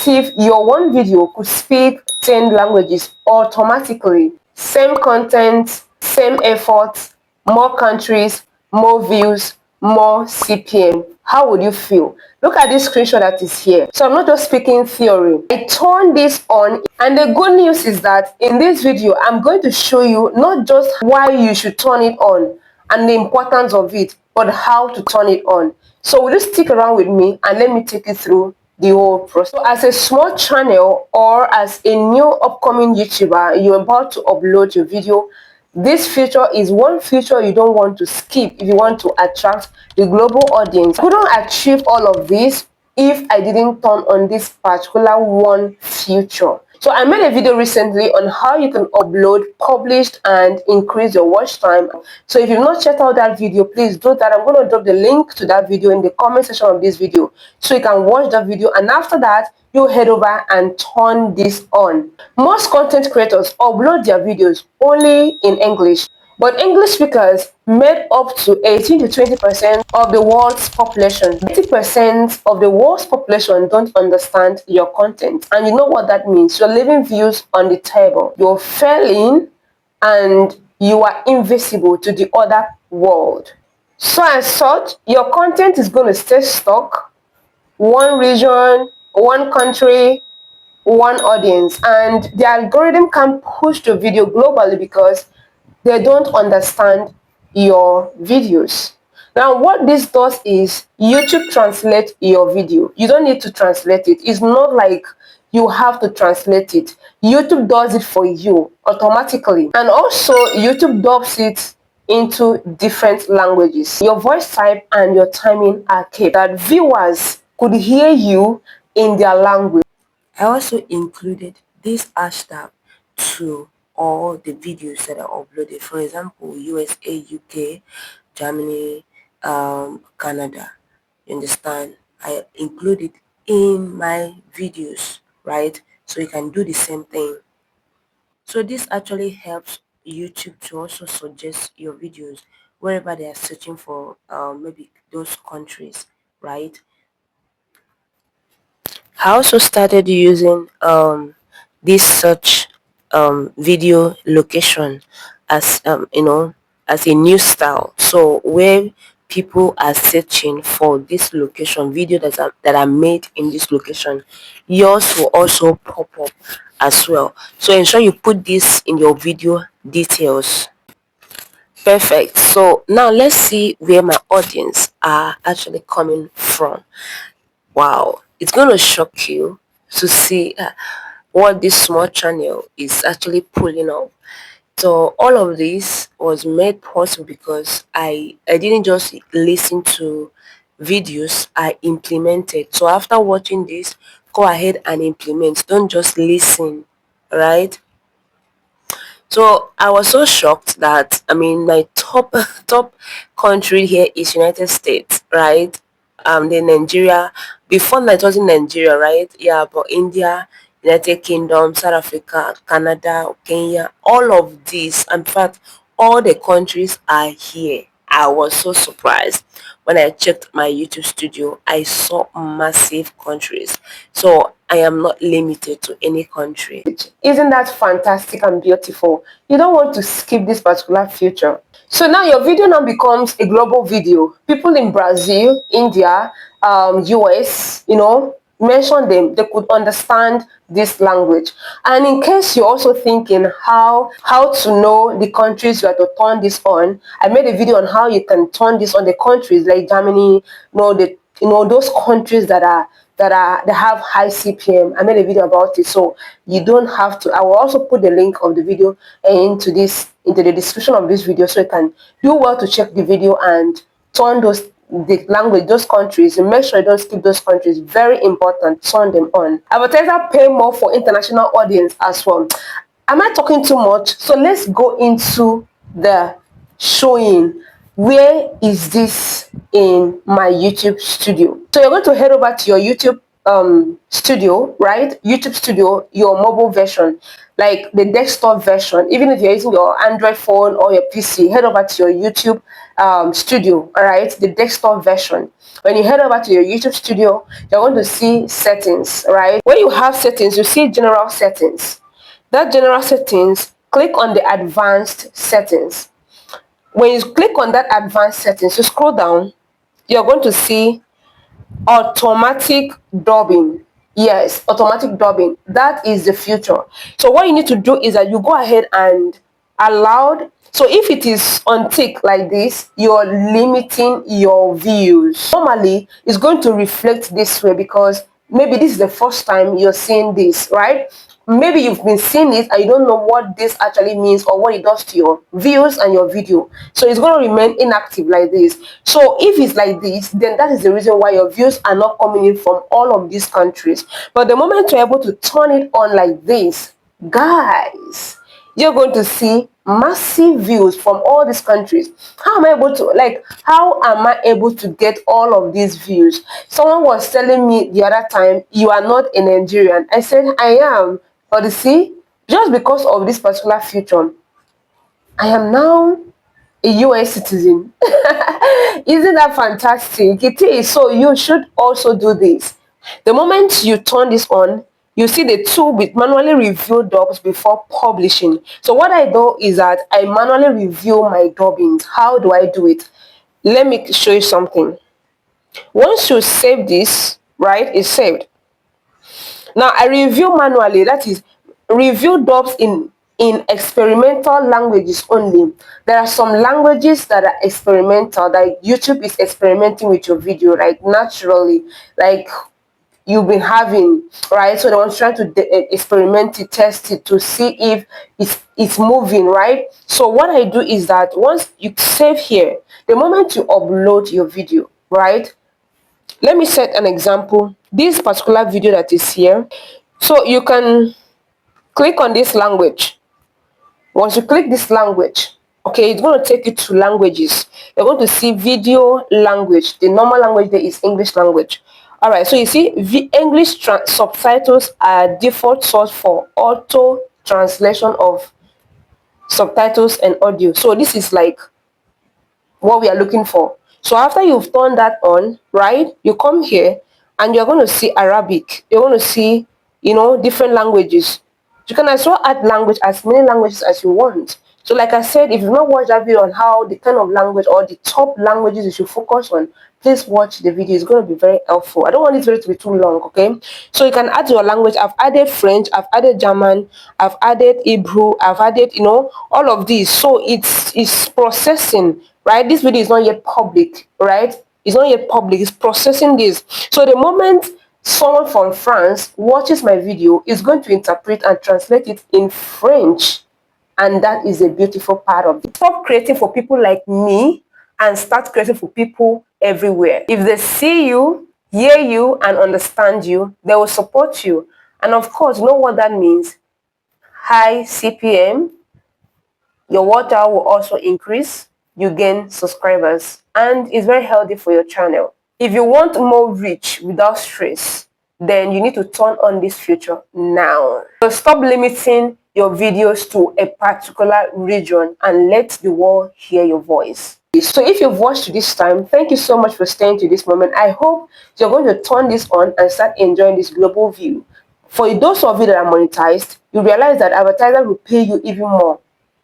What if your one video could speak 10 languages automatically? Same content, same effort, more countries, more views, more CPM. How would you feel? Look at this screenshot that is here. So I'm not just speaking theory. I turned this on, and the good news is that in this video, I'm going to show you not just why you should turn it on and the importance of it, but how to turn it on. So will you stick around with me and let me take you through the whole process. So as a small channel or as a new upcoming YouTuber, you're about to upload your video, this feature is one feature you don't want to skip if you want to attract the global audience. I couldn't achieve all of this if I didn't turn on this particular one feature. So I made a video recently on how you can upload, publish, and increase your watch time. So if you've not checked out that video, please do that. I'm going to drop the link to that video in the comment section of this video so you can watch that video, and after that you head over and turn this on. Most content creators upload their videos only in English, but English speakers make up to 18 to 20% of the world's population. 80% of the world's population don't understand your content. And you know what that means? You're leaving views on the table. You're failing and you are invisible to the other world. So as such, your content is going to stay stuck. One region, one country, one audience. And the algorithm can push the video globally because they don't understand your videos. Now what this does is YouTube translates your video. You don't need to translate it. It's not like you have to translate it. YouTube does it for you automatically. And also YouTube dubs it into different languages. Your voice type and your timing are kept that viewers could hear you in their language. I also included this hashtag to all the videos that are uploaded. For example, USA, UK, Germany, Canada. You understand? I include it in my videos, right? So you can do the same thing. So this actually helps YouTube to also suggest your videos wherever they are searching for maybe those countries, right? I also started using this search video location as as a new style. So where people are searching for this location, video that are made in this location, yours will also pop up as well. So ensure you put this in your video details. Perfect. So now let's see where my audience are actually coming from. Wow, it's going to shock you to see what this small channel is actually pulling up. So all of this was made possible because I didn't just listen to videos, I implemented. So after watching this, go ahead and implement. Don't just listen, right? So I was so shocked that my top country here is United States, right? Then Nigeria. Before that it wasn't Nigeria, right? Yeah, but India, United Kingdom, South Africa, Canada, Kenya, all of these, in fact, all the countries are here. I was so surprised when I checked my YouTube studio. I saw massive countries. So I am not limited to any country. Isn't that fantastic and beautiful? You don't want to skip this particular feature. So now your video now becomes a global video. People in Brazil, India, US, mention them. They could understand this language. And in case you're also thinking how to know the countries you have to turn this on, I made a video on how you can turn this on the countries like Germany, those countries that have high CPM. I made a video about it, so you don't have to. I will also put the link of the video into the description of this video, so you can do well to check the video and turn the language, those countries, and make sure you don't skip those countries. Very important, turn them on. Advertisers pay more for international audience as well. Am I talking too much? So let's go into the showing. Where is this in my YouTube studio? So you're going to head over to your YouTube studio, right? YouTube studio, your mobile version, like the desktop version. Even if you're using your Android phone or your PC, head over to your YouTube studio, all right, the desktop version. When you head over to your YouTube studio, you're going to see settings, right? When you have settings, you see general settings. That general settings, click on the advanced settings. When you click on that advanced settings, you scroll down, you're going to see automatic dubbing. Yes, automatic dubbing. That is the future. So what you need to do is that you go ahead and allow. So if it is on tick like this, you're limiting your views. Normally it's going to reflect this way because maybe this is the first time you're seeing this, right? Maybe you've been seeing it and you don't know what this actually means or what it does to your views and your video. So it's going to remain inactive like this. So if it's like this, then that is the reason why your views are not coming in from all of these countries. But the moment you're able to turn it on like this, guys, you're going to see massive views from all these countries. How am I able to get all of these views? Someone was telling me the other time, you are not a Nigerian. I said I am. But you see, just because of this particular feature, I am now a US citizen. Isn't that fantastic? It is. So you should also do this. The moment you turn this on, you see the tool with manually review dubs before publishing. So what I do is that I manually review my dubbings. How do I do it? Let me show you something. Once you save this, right, it's saved. Now I review manually, that is review dubs in experimental languages only. There are some languages that are experimental, like YouTube is experimenting with your video, like naturally, like you've been having, right? So they want to try to experiment it, test it to see if it's moving, right? So what I do is that once you save here, the moment you upload your video, right? Let me set an example. This particular video that is here, so you can click on this language. Once you click this language, okay, it's going to take you to languages. You're going to see video language. The normal language there is English language. All right, so you see English subtitles are default source for auto translation of subtitles and audio. So this is like what we are looking for. So after you've turned that on, right, you come here and you're going to see Arabic. You're going to see, different languages. You can as well add language, as many languages as you want. So like I said, if you've not watched that video on how the kind of language or the top languages you should focus on, please watch the video. It's going to be very helpful. I don't want this video to be too long, okay? So you can add your language. I've added French, I've added German, I've added Hebrew, I've added, all of these. So it's processing, right? This video is not yet public, right? It's not yet public. It's processing this. So the moment someone from France watches my video, is going to interpret and translate it in French. And that is a beautiful part of it. Stop creating for people like me and start creating for people everywhere. If they see you, hear you, and understand you, they will support you. And of course, you know what that means? High CPM, your water will also increase, you gain subscribers, and it's very healthy for your channel. If you want more reach without stress, then you need to turn on this feature now. So stop limiting your videos to a particular region and let the world hear your voice. So if you've watched to this time, thank you so much for staying to this moment. I hope you're going to turn this on and start enjoying this global view. For those of you that are monetized, you realize that advertisers will pay you even more,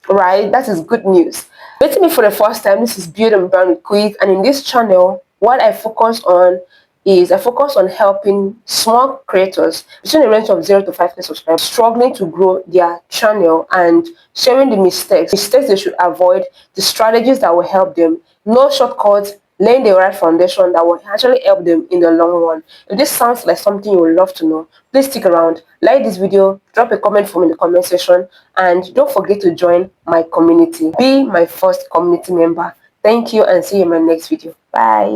right? That is good news. Meeting me for the first time, this is Build and Brand with Kuyik, and in this channel, what I focus on is helping small creators between the range of 0 to 5K subscribers struggling to grow their channel and sharing the mistakes they should avoid, the strategies that will help them, no shortcuts, laying the right foundation that will actually help them in the long run. If this sounds like something you would love to know, please stick around, like this video, drop a comment for me in the comment section, and don't forget to join my community. Be my first community member. Thank you and see you in my next video. Bye.